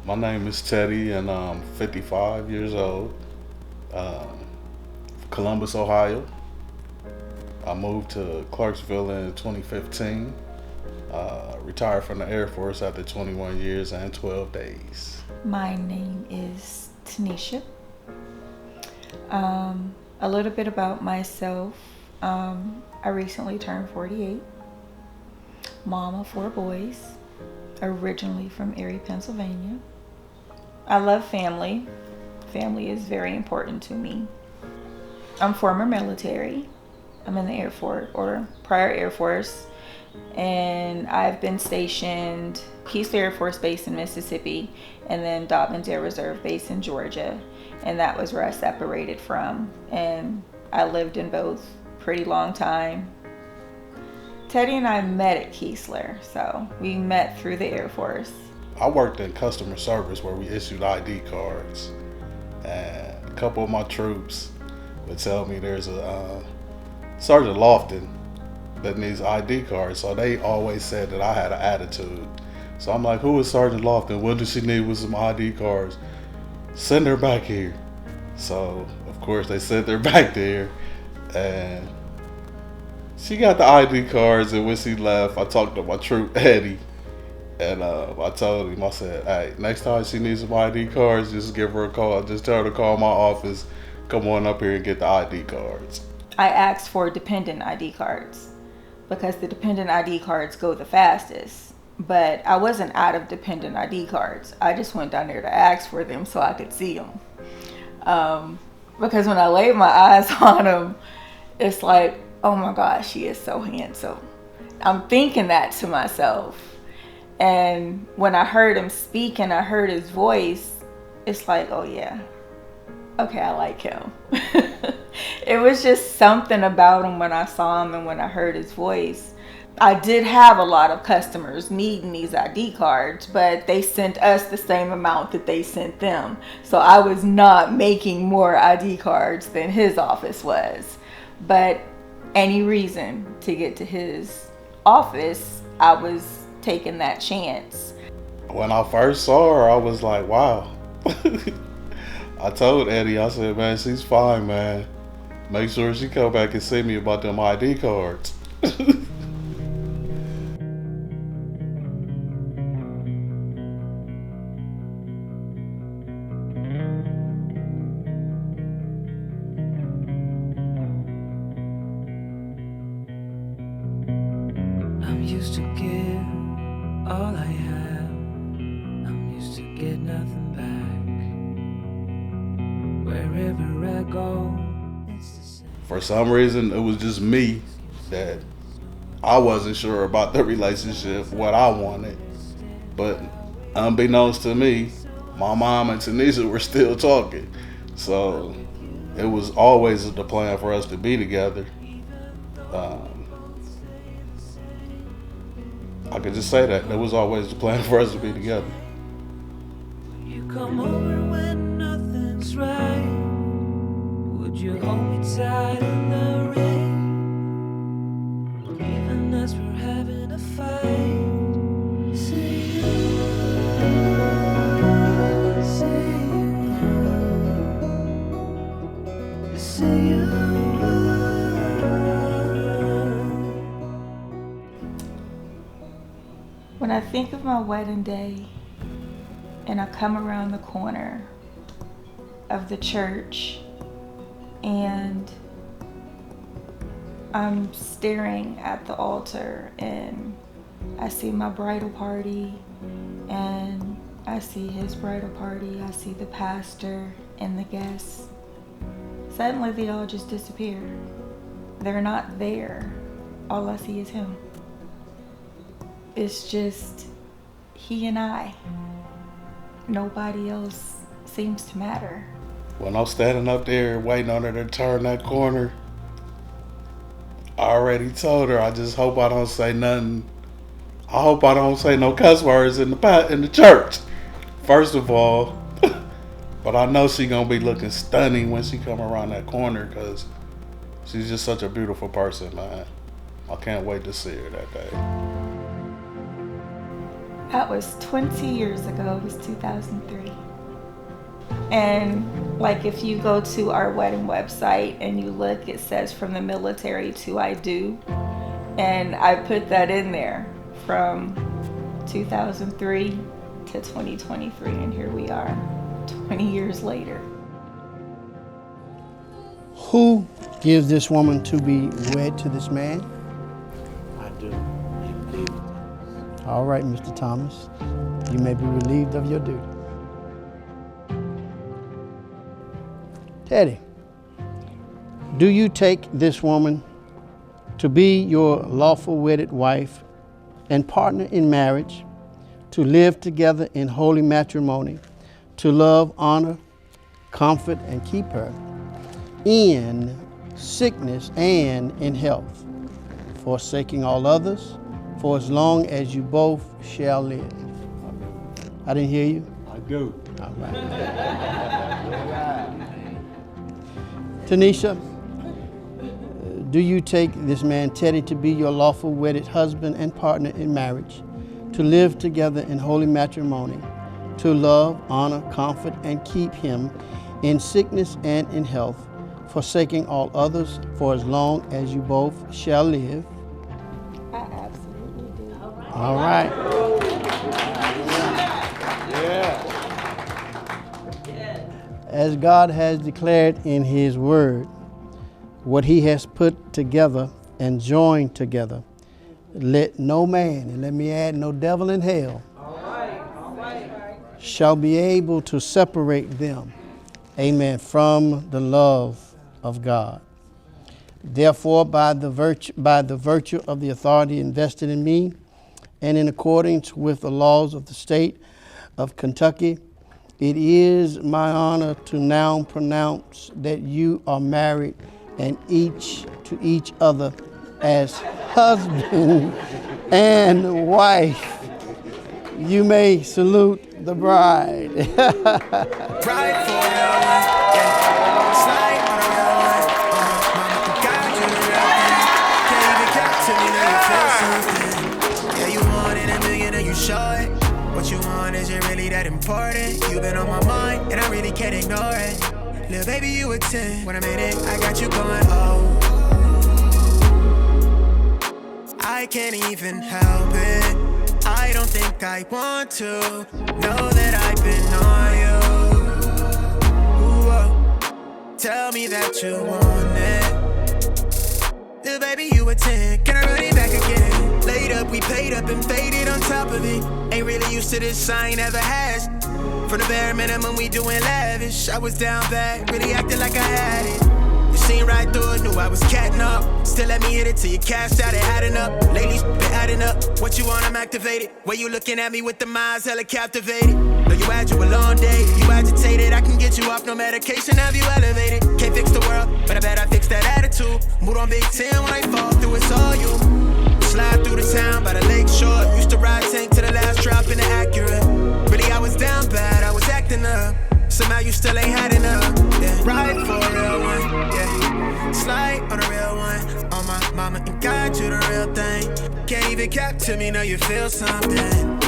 My name is Teddy, and I'm 55 years old. Um, Columbus, Ohio. I moved to Clarksville in 2015. Retired from the Air Force after 21 years and 12 days. My name is Tanisha. A little bit about myself. I recently turned 48. Mom of four boys, originally from Erie, Pennsylvania. I love family. Family is very important to me. I'm former military. I'm in the Air Force or prior Air Force, and I've been stationed Keesler Air Force Base in Mississippi, and then Dobbins Air Reserve Base in Georgia, and that was where I separated from. And I lived in both pretty long time. Teddy and I met at Keesler, so we met through the Air Force. I worked in customer service where we issued ID cards, and a couple of my troops would tell me there's a Sergeant Lofton that needs ID cards, so they always said that I had an attitude. So I'm like, who is Sergeant Lofton? What does she need with some ID cards? Send her back here. So of course they sent her back there, and she got the ID cards. And when she left, I talked to my troop Eddie, and I told him, I said, hey, next time she needs some ID cards, just give her a call. Just tell her to call my office. Come on up here and get the ID cards. I asked for dependent ID cards because the dependent ID cards go the fastest. But I wasn't out of dependent ID cards. I just went down there to ask for them so I could see them. Because when I laid my eyes on him, it's like, oh my gosh, he is so handsome. I'm thinking that to myself. And when I heard him speak and I heard his voice, it's like, oh yeah, okay, I like him. It was just something about him when I saw him and when I heard his voice. I did have a lot of customers needing these ID cards, but they sent us the same amount that they sent them. So I was not making more ID cards than his office was. But any reason to get to his office, I was taking that chance. When I first saw her, I was like, wow. I told Eddie, I said, man, she's fine, man. Make sure she come back and see me about them ID cards. I'm used to give all I have. I'm used to get nothing back. Wherever I go, it's the same. For some reason, it was just me that I wasn't sure about the relationship, what I wanted. But unbeknownst to me, my mom and Tanisha were still talking. So it was always the plan for us to be together. Um, I could just say that. That was always the plan for us to be together. You come over when nothing's right. Would you hold me tight in the rain? Even as we're having a fight. Say you, say you. When I think of my wedding day and I come around the corner of the church and I'm staring at the altar and I see my bridal party and I see his bridal party, I see the pastor and the guests. Suddenly they all just disappear. They're not there. All I see is him. It's just he and I. Nobody else seems to matter. When I'm standing up there waiting on her to turn that corner, I already told her, I just hope I don't say nothing. I hope I don't say no cuss words in the church. First of all, but I know she gonna be looking stunning when she come around that corner because she's just such a beautiful person, man. I can't wait to see her that day. That was 20 years ago. It was 2003. And like if you go to our wedding website and you look, it says from the military to I do. And I put that in there from 2003 to 2023. And here we are 20 years later. Who gives this woman to be wed to this man? I do. Indeed. All right, Mr. Thomas, you may be relieved of your duty. Teddy, do you take this woman to be your lawful wedded wife and partner in marriage, to live together in holy matrimony, to love, honor, comfort, and keep her in sickness and in health, forsaking all others, for as long as you both shall live? I didn't hear you. I do. All right. Tanisha, do you take this man Teddy to be your lawful wedded husband and partner in marriage, to live together in holy matrimony, to love, honor, comfort, and keep him in sickness and in health, forsaking all others, for as long as you both shall live? I absolutely do. All right. Yeah. As God has declared in his word, what he has put together and joined together, let no man, and let me add, no devil in hell, shall be able to separate them, amen, from the love of God. Therefore, by the virtue of the authority invested in me, and in accordance with the laws of the state of Kentucky, it is my honor to now pronounce that you are married and each to each other as husband and wife. You may salute the bride. Right for real one, yeah. Slide on a real one. Mama, you got you the real thing. Can't even get to me, now you feel something. Yeah, you wanted a million and you show it. What you want isn't really that important. You've been on my mind and I really can't ignore it. Little baby, you a 10. When I'm in it, I got you going, oh. I can't even help it. I don't think I want to know that I've been on you. Ooh, oh. Tell me that you want it. Little baby, you a 10. Can I run it back again? Laid up, we paid up and faded on top of it. Ain't really used to this, I ain't ever has. For the bare minimum, we doing lavish. I was down bad, really acting like I had it. You seen right through it, knew I was catting up. Still let me hit it till you cashed out, it adding up. Lately, been adding up. What you want, I'm activated. Way you looking at me with the minds, hella captivated. Know you had you a long day, you agitated. I can get you off no medication, have you elevated. Can't fix the world, but I bet I fix that attitude. Mood on Big 10 when I fall through, it's all you. Slide through the town by the lake shore. Used to ride tank to the last drop in the Acura. Really, I was down bad, I was acting up. Somehow you still ain't had enough. Yeah, ride for a real one. Yeah, slide on a real one. On my mama and God, you the real thing. Can't even cap to me, know you feel something.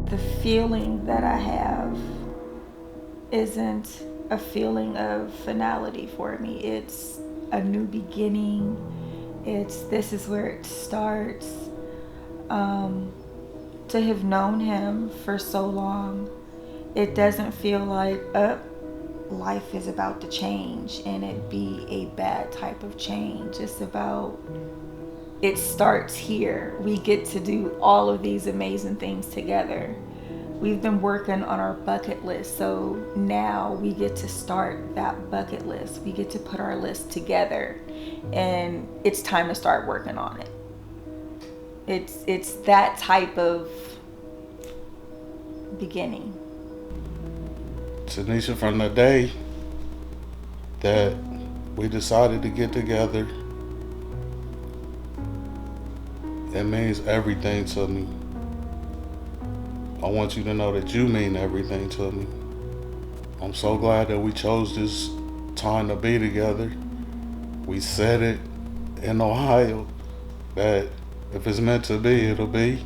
The feeling that I have isn't a feeling of finality for me. It's a new beginning. This is where it starts. To have known him for so long, it doesn't feel like life is about to change and it be a bad type of change. It's about, it starts here. We get to do all of these amazing things together. We've been working on our bucket list, so now we get to start that bucket list. We get to put our list together, and it's time to start working on it. It's that type of beginning. Tanisha, from the day that we decided to get together, it means everything to me. I want you to know that you mean everything to me. I'm so glad that we chose this time to be together. We said it in Ohio that if it's meant to be, it'll be.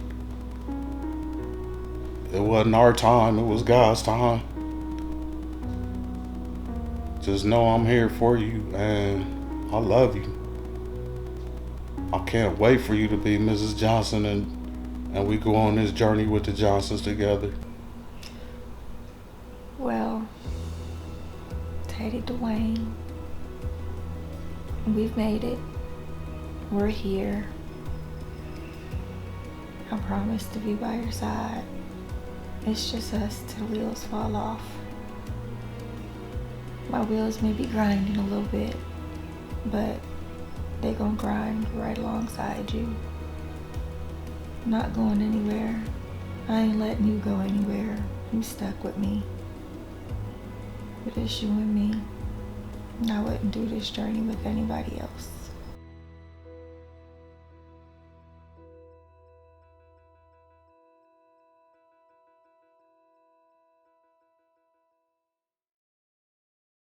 It wasn't our time, it was God's time. Just know I'm here for you and I love you. I can't wait for you to be Mrs. Johnson and we go on this journey with the Johnsons together. Well, Teddy Dwayne, we've made it. We're here. I promise to be by your side. It's just us till the wheels fall off. My wheels may be grinding a little bit, but they gonna grind right alongside you. Not going anywhere. I ain't letting you go anywhere. You stuck with me. But it's you and me. I wouldn't do this journey with anybody else.